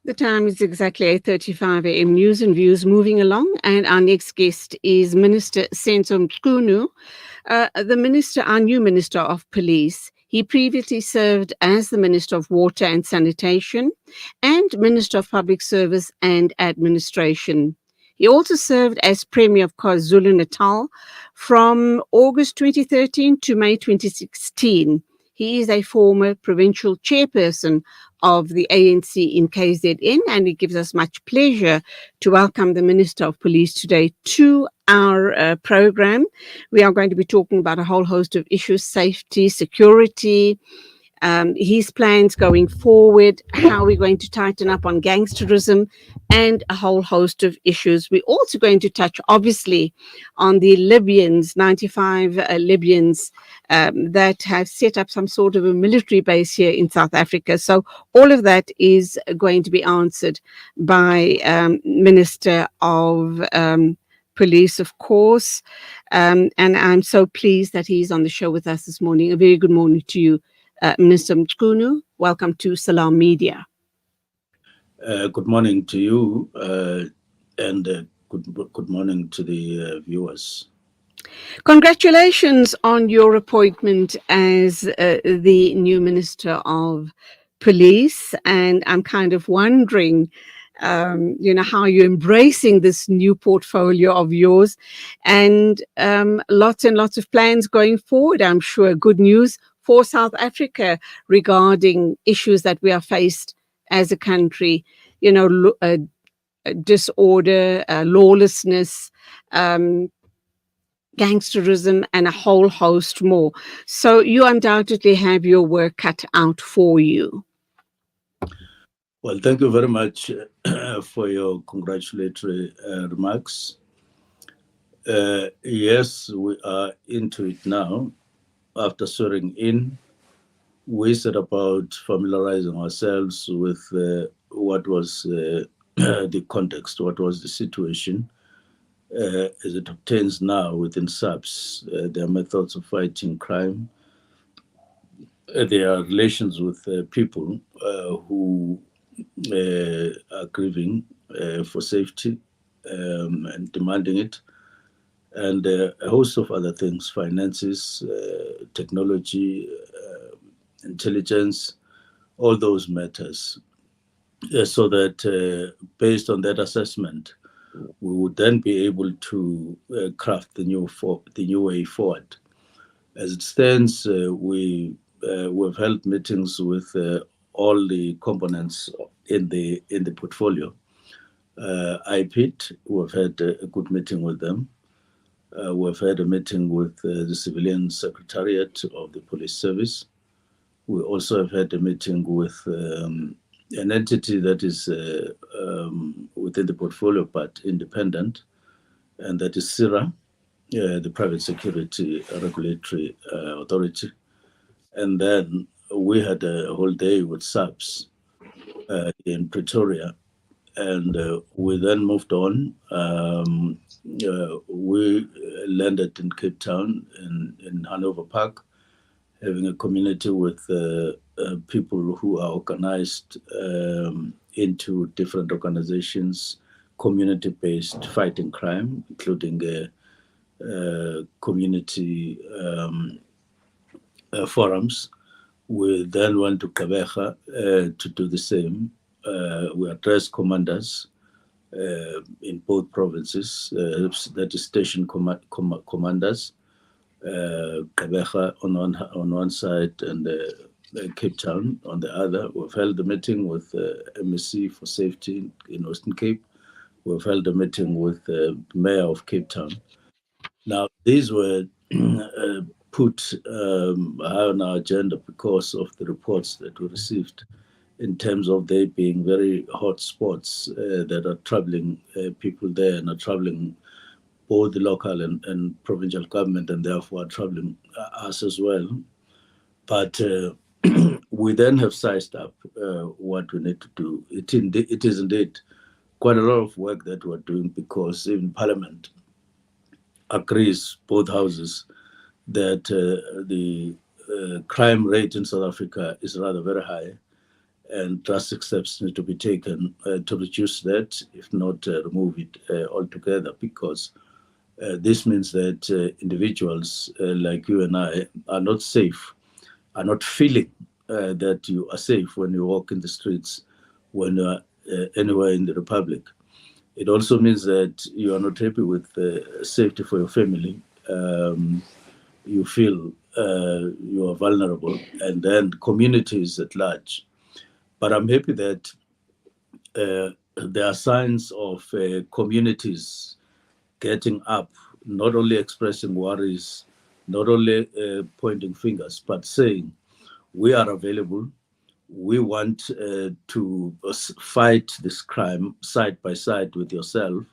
The time is exactly 8:35 a.m. News and views moving along, and our next guest is Minister Senzo Mchunu, our new Minister of Police. He previously served as the Minister of Water and Sanitation and Minister of Public Service and Administration. He also served as Premier of KwaZulu-Natal from August 2013 to May 2016. He is a former provincial chairperson of the ANC in KZN, and it gives us much pleasure to welcome the Minister of Police today to our program. We are going to be talking about a whole host of issues: safety, security, his plans going forward, how we're going to tighten up on gangsterism, and a whole host of issues. We're also going to touch, obviously, on the Libyans, 95 Libyans that have set up some sort of a military base here in South Africa. So all of that is going to be answered by Minister of Police, of course. And I'm so pleased that he's on the show with us this morning. A very good morning to you, Minister Mchunu. Welcome to Salam Media. Good morning to you, and good morning to the viewers. Congratulations on your appointment as the new Minister of Police. And I'm kind of wondering, how you're embracing this new portfolio of yours, and lots and lots of plans going forward. I'm sure good news for South Africa regarding issues that we are faced as a country, disorder, lawlessness, gangsterism, and a whole host more. So you undoubtedly have your work cut out for you. Well, thank you very much for your congratulatory remarks. Yes, we are into it now. After swearing in, we set about familiarizing ourselves with what was the context, what was the situation as it obtains now within SAPS, their methods of fighting crime, their relations with people who are grieving for safety and demanding it, and a host of other things: finances, technology, intelligence, all those matters. So that based on that assessment, we would then be able to craft the new way forward. As it stands, we've held meetings with all the components in the portfolio. IPIT, we've had a good meeting with them. We've had a meeting with the Civilian Secretariat of the Police Service. We also have had a meeting with an entity that is within the portfolio but independent, and that is CIRA, the Private Security Regulatory Authority. And then we had a whole day with SAPS in Pretoria, and we then moved on. We landed in Cape Town in Hanover Park, having a community with people who are organized into different organizations, community-based fighting crime, including community forums. We then went to Kabeja to do the same. We addressed commanders in both provinces, that is station commanders, Kabeja on one side and Cape Town on the other. We've held a meeting with MSC for safety in Western Cape. We've held a meeting with the mayor of Cape Town. Now, these were put high on our agenda because of the reports that we received in terms of they being very hot spots that are troubling people there and are troubling both the local and provincial government, and therefore are troubling us as well. But we then have sized up what we need to do. It is indeed quite a lot of work that we're doing, because even Parliament agrees, both houses, that the crime rate in South Africa is rather very high, and drastic steps need to be taken to reduce that, if not remove it altogether, because this means that individuals like you and I are not safe, are not feeling that you are safe when you walk in the streets, when you are anywhere in the Republic. It also means that you are not happy with safety for your family. You feel you are vulnerable, and then communities at large. But I'm happy that there are signs of communities getting up, not only expressing worries, not only pointing fingers, but saying, we are available. We want to fight this crime side by side with yourself,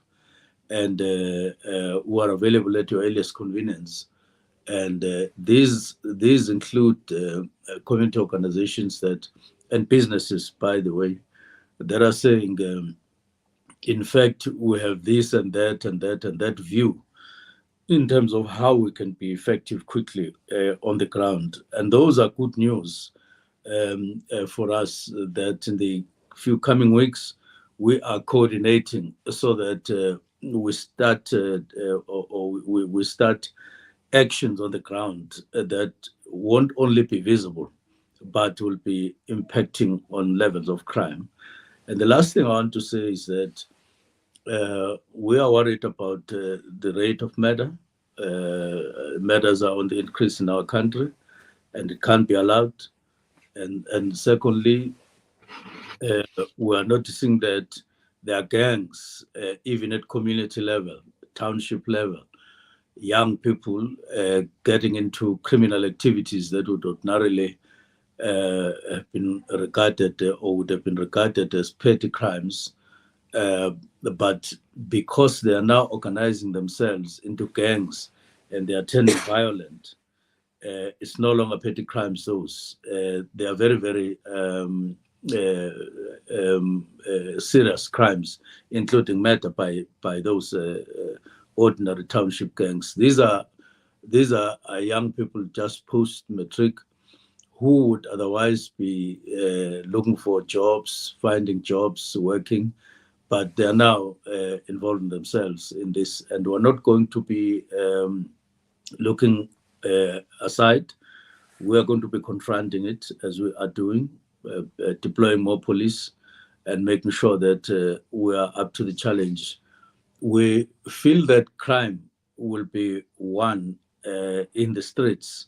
and we are available at your earliest convenience. And these include community organizations that and businesses, by the way, that are saying, in fact, we have this and that and that and that view in terms of how we can be effective quickly on the ground. And those are good news for us that in the few coming weeks, we are coordinating so that we start we start actions on the ground that won't only be visible, but will be impacting on levels of crime. And the last thing I want to say is that we are worried about the rate of murder. Murders are on the increase in our country, and it can't be allowed. And secondly, we are noticing that there are gangs, even at community level, township level, young people getting into criminal activities that would ordinarily have been regarded or would have been regarded as petty crimes. But because they are now organizing themselves into gangs and they are turning violent, it's no longer petty crimes. Those they are very, very serious crimes, including murder by those ordinary township gangs. These are young people just post matric who would otherwise be looking for jobs, finding jobs, working, but they are now involving themselves in this, and we're not going to be looking aside. We are going to be confronting it as we are doing, deploying more police and making sure that we are up to the challenge. We feel that crime will be won in the streets,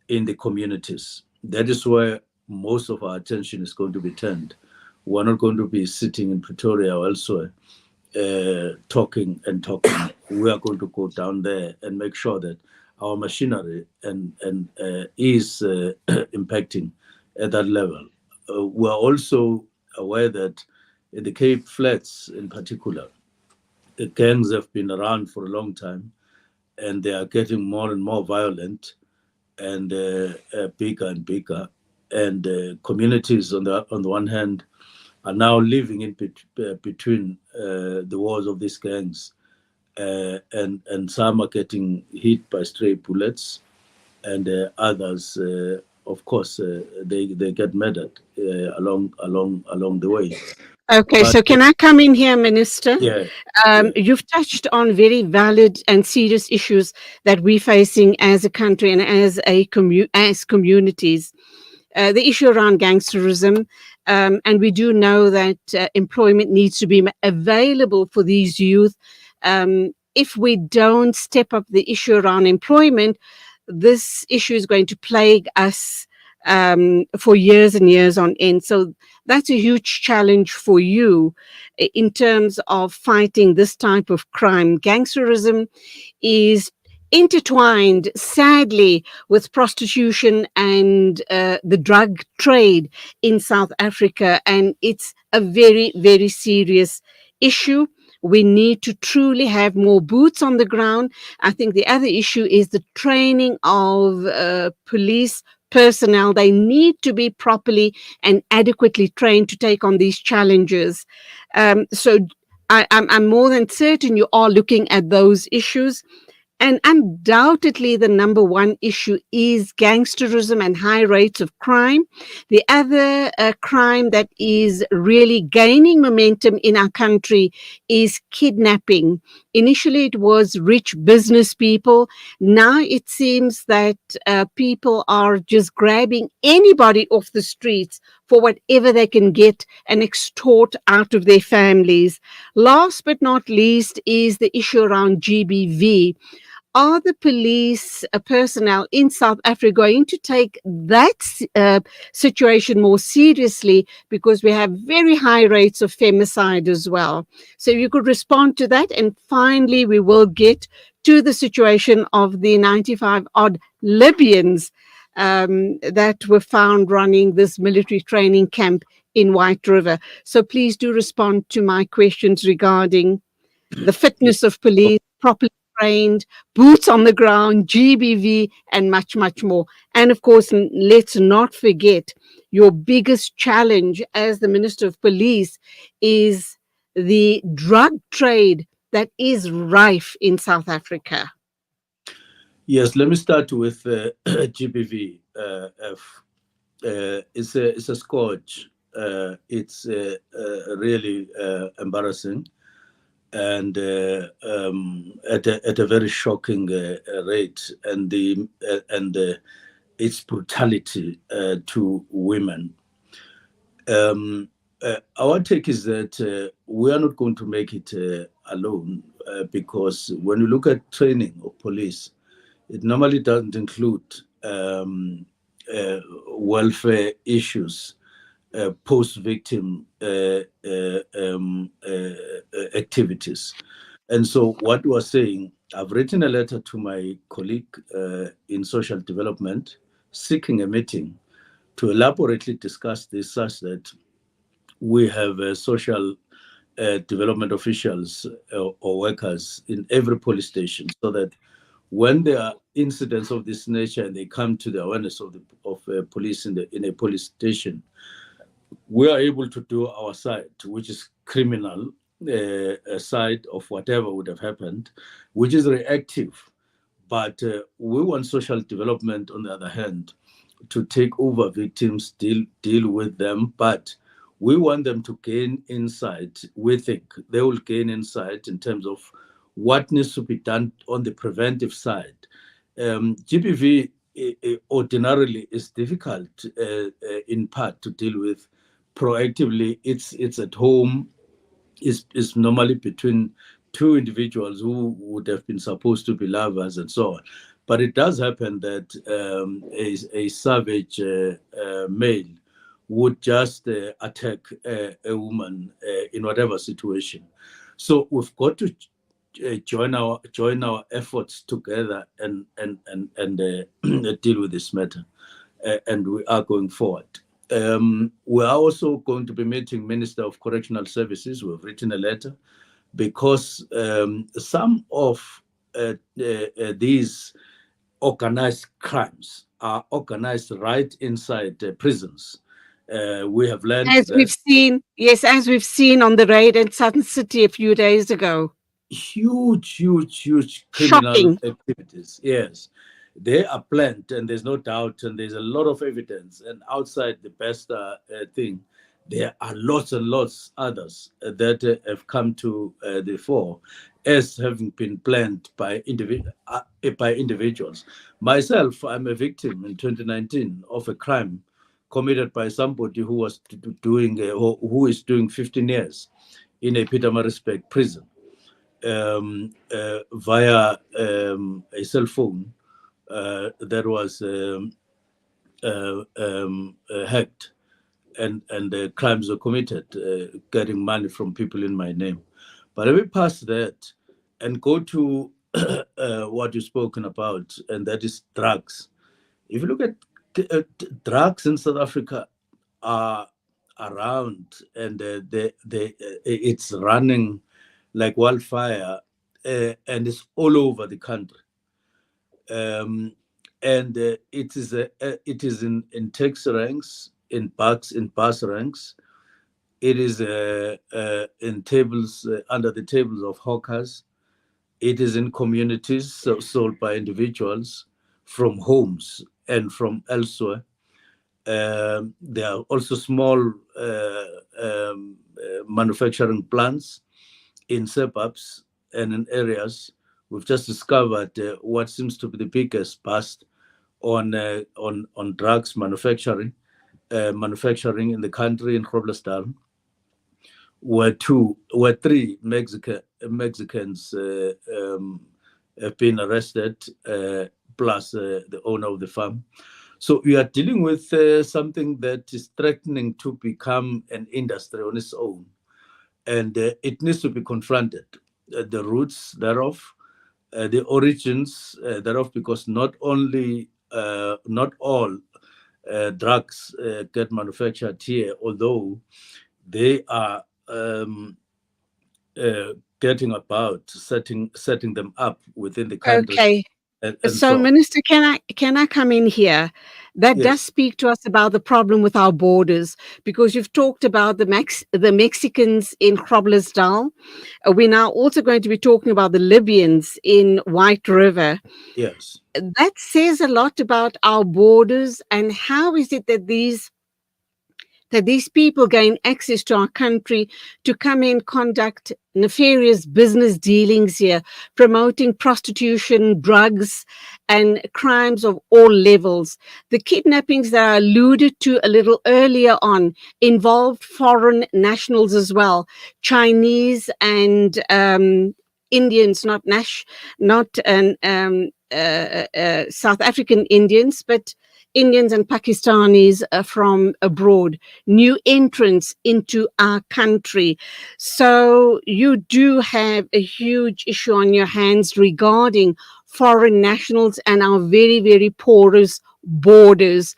in the communities. That is where most of our attention is going to be turned. We're not going to be sitting in Pretoria or elsewhere talking and talking. We are going to go down there and make sure that our machinery and is impacting at that level. We are also aware that in the Cape Flats, in particular, the gangs have been around for a long time, and they are getting more and more violent and bigger and bigger. And communities, on the one hand, are now living in between the walls of these gangs, and some are getting hit by stray bullets, and others, of course, they get murdered along the way. Okay, But so can I come in here, Minister? yeah, yeah, You've touched on very valid and serious issues that we're facing as a country and as as communities. The issue around gangsterism, and we do know that employment needs to be available for these youth. If we don't step up the issue around employment, this issue is going to plague us for years and years on end. So that's a huge challenge for you in terms of fighting this type of crime. Gangsterism is intertwined, sadly, with prostitution and the drug trade in South Africa. And it's a very, very serious issue. We need to truly have more boots on the ground. I think the other issue is the training of police personnel. They need to be properly and adequately trained to take on these challenges. So I'm more than certain you are looking at those issues. And undoubtedly, the number one issue is gangsterism and high rates of crime. The other crime that is really gaining momentum in our country is kidnapping. Initially, it was rich business people. Now it seems that people are just grabbing anybody off the streets for whatever they can get and extort out of their families. Last but not least is the issue around GBV. Are the police personnel in South Africa going to take that situation more seriously, because we have very high rates of femicide as well? So you could respond to that. And finally, we will get to the situation of the 95 odd Libyans that were found running this military training camp in White River. So please do respond to my questions regarding the fitness of police, properly trained, boots on the ground, GBV, and much, much more. And of course, let's not forget your biggest challenge as the Minister of Police is the drug trade that is rife in South Africa. Yes, let me start with GBV. It's a scourge. It's really embarrassing, and at a very shocking rate, and its brutality to women. Our take is that we are not going to make it alone, because when you look at training of police, it normally doesn't include welfare issues, post-victim activities. And so what we're saying, I've written a letter to my colleague in social development seeking a meeting to elaborately discuss this, such that we have social development officials or workers in every police station, so that when there are incidents of this nature and they come to the awareness of police in a police station, we are able to do our side, which is criminal side of whatever would have happened, which is reactive. But we want social development, on the other hand, to take over victims, deal with them, but we want them to gain insight. We think they will gain insight in terms of what needs to be done on the preventive side. GBV ordinarily is difficult in part to deal with proactively. It's at home, is normally between two individuals who would have been supposed to be lovers and so on. But it does happen that a savage male would just attack a woman in whatever situation. So we've got to join our efforts together and deal with this matter, and we are going forward. We are also going to be meeting Minister of Correctional Services. We've written a letter because some of these organized crimes are organized right inside prisons. We have learned As we've that seen, yes, as we've seen on the raid in Southern City a few days ago. huge criminal Shocking. activities. Yes, they are planned, and there's no doubt, and there's a lot of evidence. And outside the best thing, there are lots and lots others that have come to the fore as having been planned by individuals. Myself, I'm a victim in 2019 of a crime committed by somebody who was doing who is doing 15 years in a Pietermaritzburg prison, via a cell phone that was hacked, and crimes were committed, getting money from people in my name. But let me pass that and go to what you've spoken about, and that is drugs. If you look at drugs in South Africa, are around, and it's running like wildfire, and it's all over the country. Um, and it is in taxi ranks, in bus ranks. It is in tables, under the tables of hawkers. It is in communities sold by individuals from homes and from elsewhere. There are also small manufacturing plants in suburbs and in areas. We've just discovered what seems to be the biggest bust on drugs manufacturing in the country in Groblersdal, where three Mexicans have been arrested, plus the owner of the farm. So we are dealing with something that is threatening to become an industry on its own, and it needs to be confronted. The roots thereof, the origins thereof, because not all drugs get manufactured here, although they are getting about setting them up within the country, Okay. and So, so on. Minister, can I come in here? That does Yes, speak to us about the problem with our borders, because you've talked about the Mexicans in Groblersdal. We're now also going to be talking about the Libyans in White River. yes. That says a lot about our borders, and how is it that these people gain access to our country to come and conduct nefarious business dealings here, promoting prostitution, drugs, and crimes of all levels. The kidnappings that I alluded to a little earlier on involved foreign nationals as well, Chinese and Indians, not South African Indians, but Indians and Pakistanis from abroad, new entrants into our country. So you do have a huge issue on your hands regarding foreign nationals and our very, very porous borders.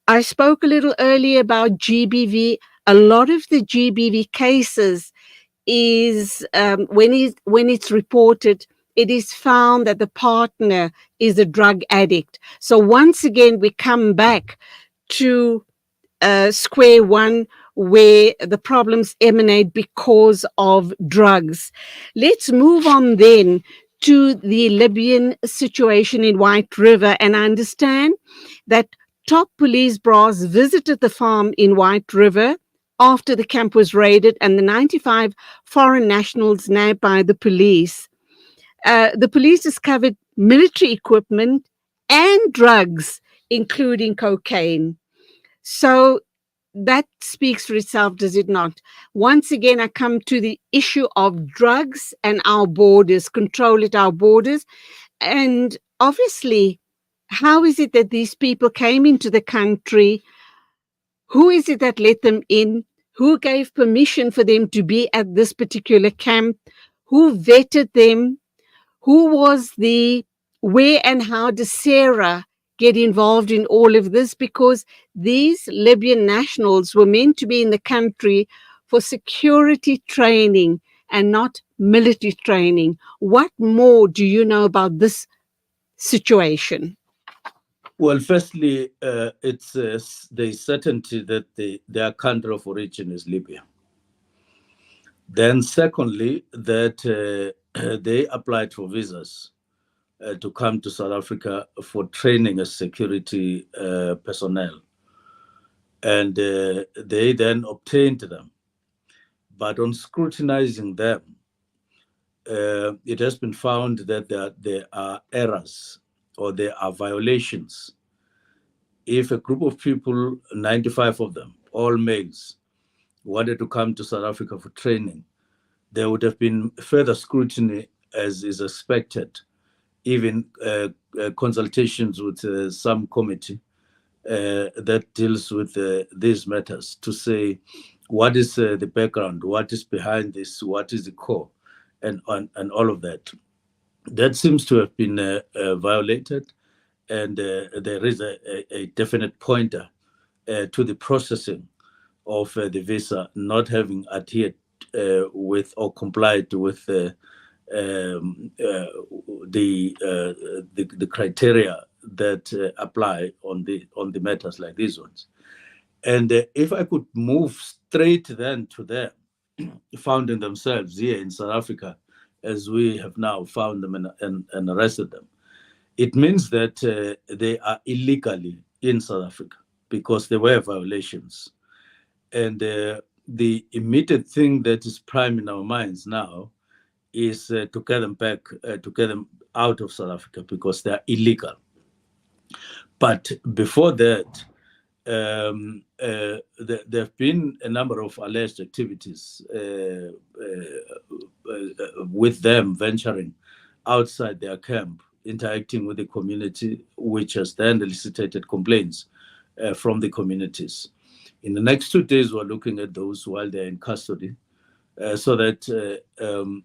I spoke a little earlier about GBV. A lot of the GBV cases is when it's reported, it is found that the partner is a drug addict. So once again, we come back to square one, where the problems emanate because of drugs. Let's move on then to the Libyan situation in White River. And I understand that top police brass visited the farm in White River after the camp was raided and the 95 foreign nationals nabbed by the police. The police discovered military equipment and drugs, including cocaine. So that speaks for itself, does it not? Once again, I come to the issue of drugs and our borders, control at our borders. And obviously, how is it that these people came into the country? Who is it that let them in? Who gave permission for them to be at this particular camp? Who vetted them? Who was the where and how does Sarah get involved in all of this? Because these Libyan nationals were meant to be in the country for security training and not military training. What more do you know about this situation? Well, firstly, it's the certainty that their country of origin is Libya. Then, secondly, that they applied for visas to come to South Africa for training as security personnel, and they then obtained them. But on scrutinizing them, it has been found that there are errors or there are violations. If a group of people, 95 of them, all males, wanted to come to South Africa for training, there would have been further scrutiny as is expected, even consultations with some committee that deals with these matters to say what is the background, what is behind this, what is the core, and all of that. That seems to have been violated, and there is a definite pointer to the processing of the visa not having adhered with or complied with the criteria that apply on the matters like these ones. And if I could move straight then to them, finding themselves here in South Africa as we have now found them and arrested them, it means that they are illegally in South Africa because there were violations. And the immediate thing that is prime in our minds now is to get them back, to get them out of South Africa because they are illegal. But before that, there have been a number of alleged activities with them venturing outside their camp, interacting with the community, which has then elicited complaints from the communities. In the next 2 days, we're looking at those while they're in custody, so that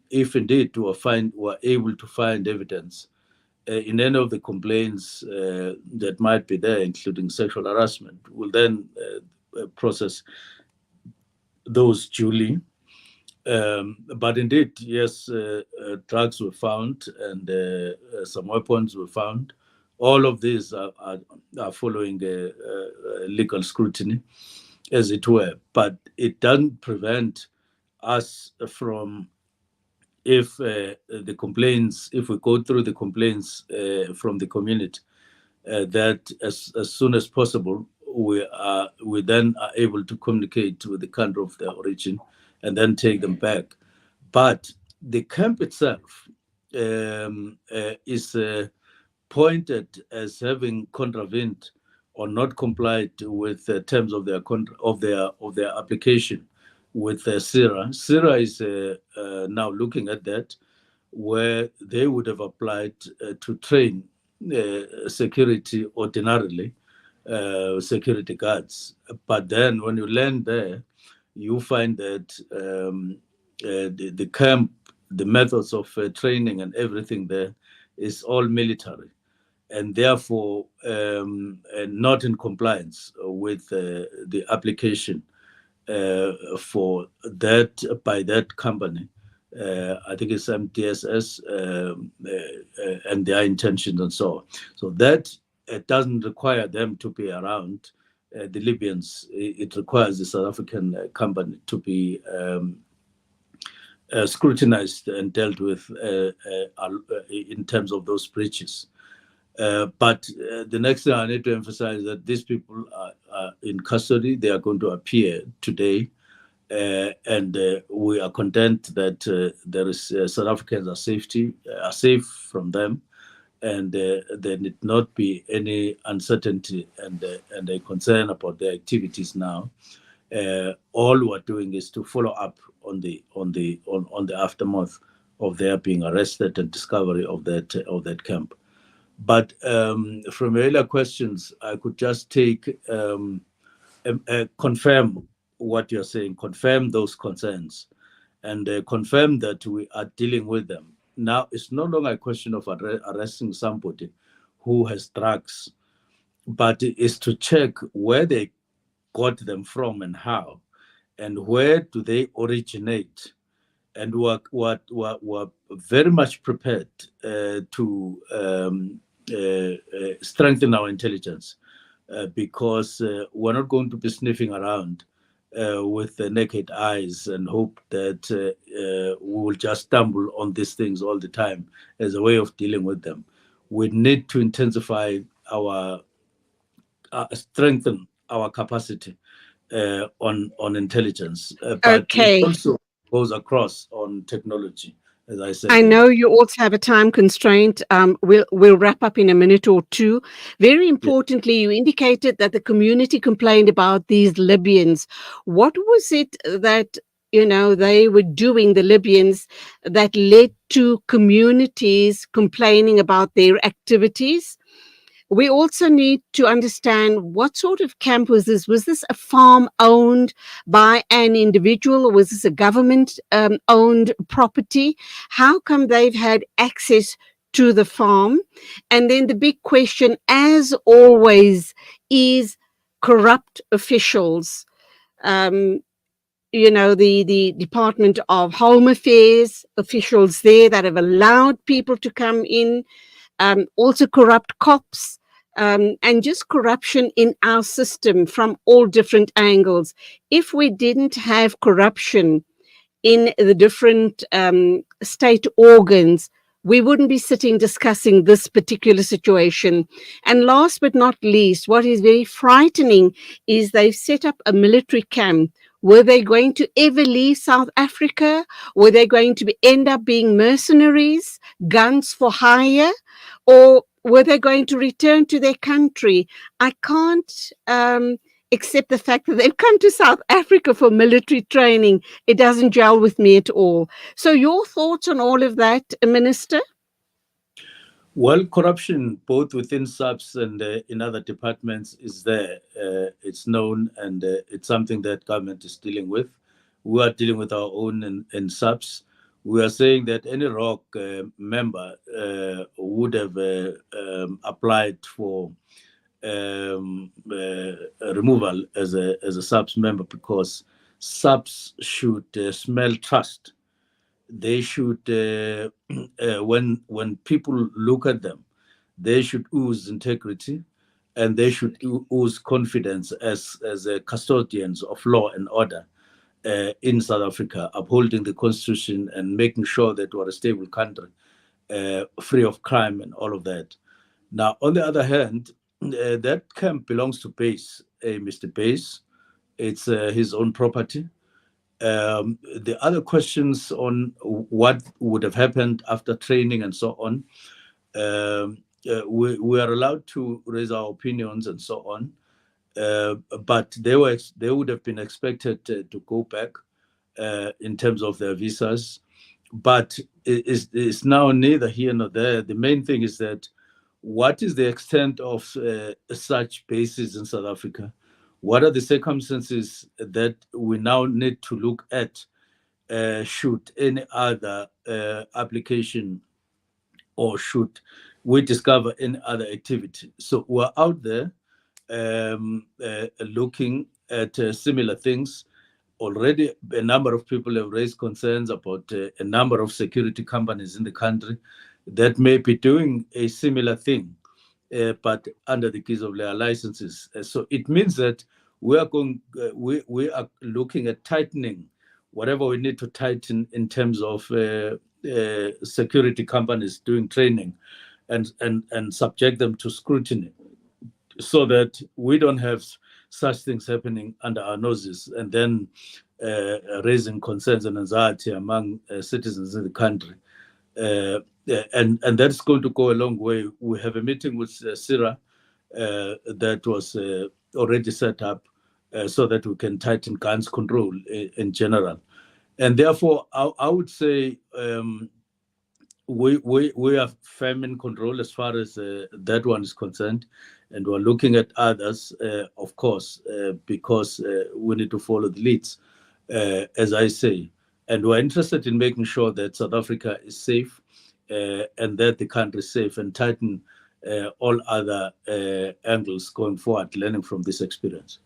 if indeed we're able to find evidence in any of the complaints that might be there, including sexual harassment, we'll then process those duly. But indeed, yes, drugs were found and some weapons were found. All of these are following legal scrutiny, as it were. But it doesn't prevent us from, if the complaints, if we go through the complaints from the community, that as soon as possible we then are able to communicate with the country of their origin and then take them back. But the camp itself is pointed as having contravened or not complied with the terms of their application with SIRA. SIRA is now looking at that, where they would have applied to train security ordinarily, security guards. But then when you land there, you find that the camp, the methods of training and everything there is all military, and therefore not in compliance with the application for that by that company. I think it's MTSS and their intentions and so on. So that doesn't require them to be around the Libyans. It requires the South African company to be scrutinized and dealt with in terms of those breaches. But the next thing I need to emphasize is that these people are in custody. They are going to appear today. And we are content that there is South Africans are safe from them, and there need not be any uncertainty and a concern about their activities now. All we're doing is to follow up on the aftermath of their being arrested and discovery of that camp. But from earlier questions, I could just take confirm what you're saying, confirm those concerns, and confirm that we are dealing with them. Now, it's no longer a question of arresting somebody who has drugs, but it is to check where they got them from and how, and where do they originate. And we're very much prepared to strengthen our intelligence because we're not going to be sniffing around with the naked eyes and hope that we will just stumble on these things all the time as a way of dealing with them. We need to intensify our strengthen our capacity on intelligence, but it Okay. also goes across on technology, as I said I earlier. know you also have a time constraint. We'll wrap up in a minute or two. Very Yeah. importantly, you indicated that the community complained about these Libyans. What was it that they were doing, the Libyans, that led to communities complaining about their activities? We also need to understand what sort of camp was this. Was this a farm owned by an individual, or was this a government owned property? How come they've had access to the farm? And then the big question, as always, is corrupt officials. Um, the Department of Home Affairs officials there that have allowed people to come in, also corrupt cops, and just corruption in our system from all different angles. If we didn't have corruption in the different state organs, we wouldn't be sitting discussing this particular situation. And last but not least, what is very frightening is they've set up a military camp. Were they going to ever leave South Africa? Were they going to end up being mercenaries, guns for hire? Or were they going to return to their country? I can't accept the fact that they've come to South Africa for military training. It doesn't gel with me at all. So, your thoughts on all of that, Minister? Well, corruption both within SAPS and in other departments is there. It's known, and it's something that government is dealing with. We are dealing with our own in SAPS. We are saying that any ROC member would have applied for removal as a SAPS member, because SAPS should smell trust. They should when people look at them, they should ooze integrity, and they should ooze confidence as custodians of law and order in South Africa, upholding the constitution and making sure that we're a stable country, free of crime and all of that. Now, on the other hand, that camp belongs to Base, Mr. Base. It's his own property. The other questions on what would have happened after training and so on, we are allowed to raise our opinions and so on, but they would have been expected to go back in terms of their visas. But it's now neither here nor there. The main thing is that what is the extent of such bases in South Africa? What are the circumstances that we now need to look at should any other application, or should we discover any other activity? So we're out there looking at similar things. Already, a number of people have raised concerns about a number of security companies in the country that may be doing a similar thing, but under the guise of their licenses. So it means that we are looking at tightening whatever we need to tighten in terms of security companies doing training, and subject them to scrutiny, so that we don't have such things happening under our noses, and then raising concerns and anxiety among citizens in the country. And that's going to go a long way. We have a meeting with CIRA that was already set up so that we can tighten guns control in general. And therefore, I would say we are firm in control as far as that one is concerned, and we're looking at others, of course, because we need to follow the leads, as I say, and we're interested in making sure that South Africa is safe, and that the country is safe, and tighten all other angles going forward, learning from this experience.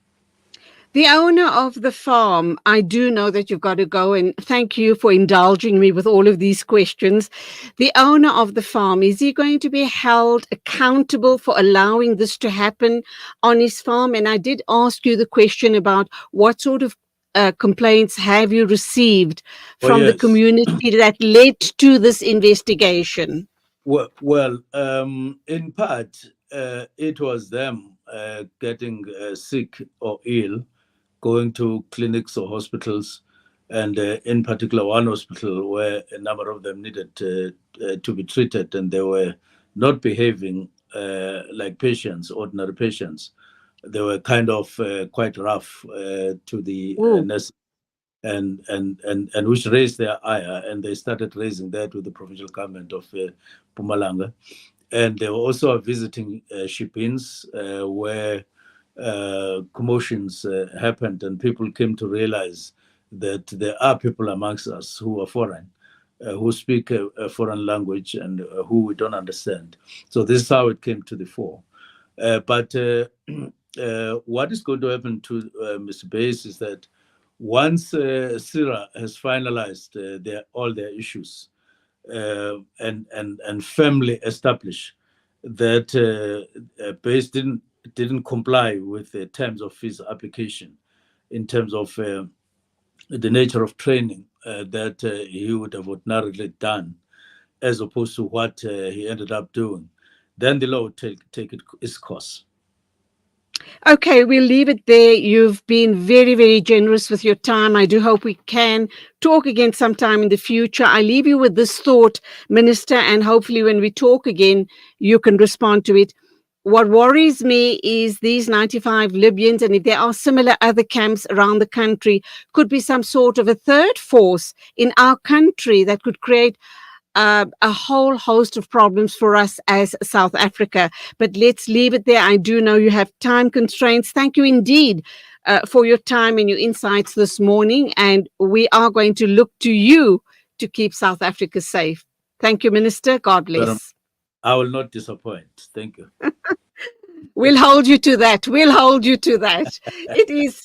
The owner of the farm, I do know that you've got to go, and thank you for indulging me with all of these questions. The owner of the farm, is he going to be held accountable for allowing this to happen on his farm? And I did ask you the question about what sort of complaints have you received Oh, from the yes. community that led to this investigation? Well, in part, it was them getting sick or ill, going to clinics or hospitals, and in particular one hospital where a number of them needed to be treated, and they were not behaving like patients, ordinary patients. They were kind of quite rough to the Oh, nurse, and which raised their ire, and they started raising that with the provincial government of Pumalanga. And they were also visiting ship-ins where commotions happened, and people came to realize that there are people amongst us who are foreign, who speak a foreign language, and who we don't understand. So this is how it came to the fore. But what is going to happen to Mr. Bass is that once CIRA has finalized all their issues, and firmly establish that Base didn't comply with the terms of his application in terms of the nature of training that he would have ordinarily done, as opposed to what he ended up doing, then the law would take its course. Okay, we'll leave it there. You've been very, very generous with your time. I do hope we can talk again sometime in the future. I leave you with this thought, Minister, and hopefully when we talk again, you can respond to it. What worries me is these 95 Libyans, and if there are similar other camps around the country, could be some sort of a third force in our country that could create a whole host of problems for us as South Africa. But let's leave it there. I do know you have time constraints. Thank you indeed for your time and your insights this morning. And we are going to look to you to keep South Africa safe. Thank you, Minister. God But bless. I will not disappoint. Thank you. We'll hold you to that. We'll hold you to that. It is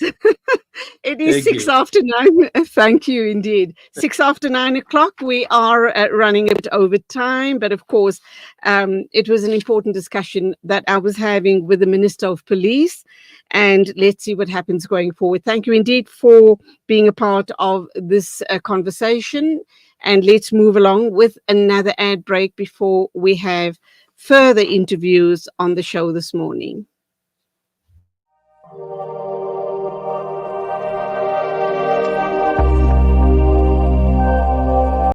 it is Thank six you. after nine. Thank you indeed. 6 after 9 o'clock. We are running a bit over time, but of course, it was an important discussion that I was having with the Minister of Police, and let's see what happens going forward. Thank you indeed for being a part of this conversation, and let's move along with another ad break before we have further interviews on the show this morning.